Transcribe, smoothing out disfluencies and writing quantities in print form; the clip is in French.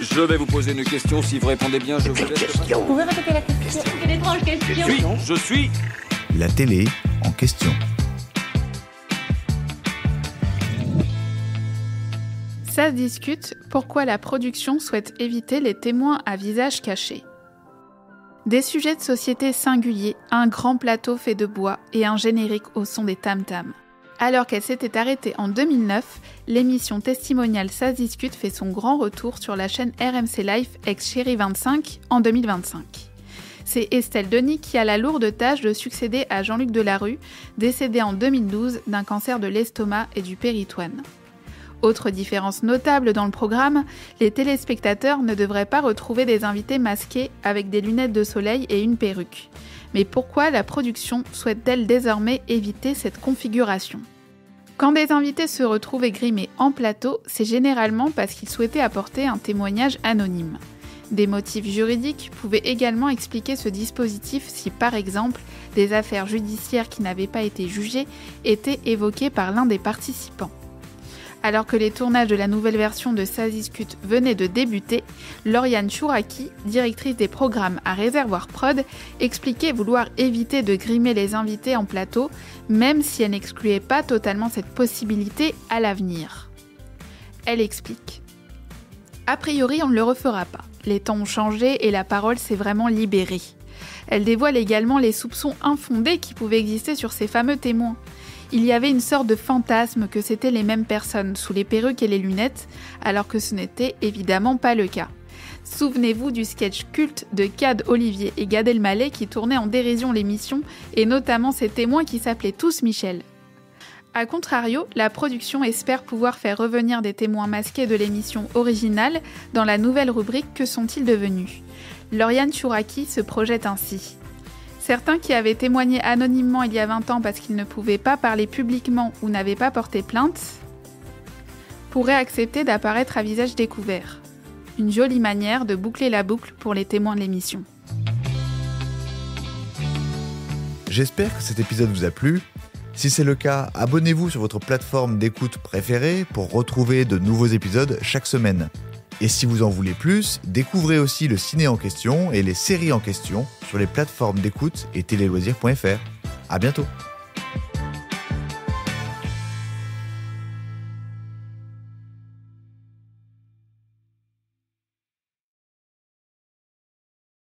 Je vais vous poser une question. Si vous répondez bien, je vous laisse. Vous pouvez répéter la question? Quelle étrange question. Je suis. La télé en question. Ça se discute, pourquoi la production souhaite éviter les témoins à visage caché. Des sujets de société singuliers, un grand plateau fait de bois et un générique au son des tam-tams. Alors qu'elle s'était arrêtée en 2009, l'émission testimoniale Ça se discute fait son grand retour sur la chaîne RMC Life ex-Chérie 25 en 2025. C'est Estelle Denis qui a la lourde tâche de succéder à Jean-Luc Delarue, décédé en 2012 d'un cancer de l'estomac et du péritoine. Autre différence notable dans le programme, les téléspectateurs ne devraient pas retrouver des invités masqués avec des lunettes de soleil et une perruque. Mais pourquoi la production souhaite-t-elle désormais éviter cette configuration ? Quand des invités se retrouvent grimés en plateau, c'est généralement parce qu'ils souhaitaient apporter un témoignage anonyme. Des motifs juridiques pouvaient également expliquer ce dispositif si, par exemple, des affaires judiciaires qui n'avaient pas été jugées étaient évoquées par l'un des participants. Alors que les tournages de la nouvelle version de Ça se discute venaient de débuter, Lauriane Chouraki, directrice des programmes à Réservoir Prod, expliquait vouloir éviter de grimer les invités en plateau, même si elle n'excluait pas totalement cette possibilité à l'avenir. Elle explique. A priori, on ne le refera pas. Les temps ont changé et la parole s'est vraiment libérée. Elle dévoile également les soupçons infondés qui pouvaient exister sur ces fameux témoins. Il y avait une sorte de fantasme que c'étaient les mêmes personnes, sous les perruques et les lunettes, alors que ce n'était évidemment pas le cas. Souvenez-vous du sketch culte de Cad Olivier et Gad Elmaleh qui tournait en dérision l'émission, et notamment ces témoins qui s'appelaient tous Michel. A contrario, la production espère pouvoir faire revenir des témoins masqués de l'émission originale dans la nouvelle rubrique Que sont-ils devenus ? Lauriane Chouraki se projette ainsi. Certains qui avaient témoigné anonymement il y a 20 ans parce qu'ils ne pouvaient pas parler publiquement ou n'avaient pas porté plainte, pourraient accepter d'apparaître à visage découvert. Une jolie manière de boucler la boucle pour les témoins de l'émission. J'espère que cet épisode vous a plu. Si c'est le cas, abonnez-vous sur votre plateforme d'écoute préférée pour retrouver de nouveaux épisodes chaque semaine. Et si vous en voulez plus, découvrez aussi le ciné en question et les séries en question sur les plateformes d'écoute et téléloisirs.fr. À bientôt.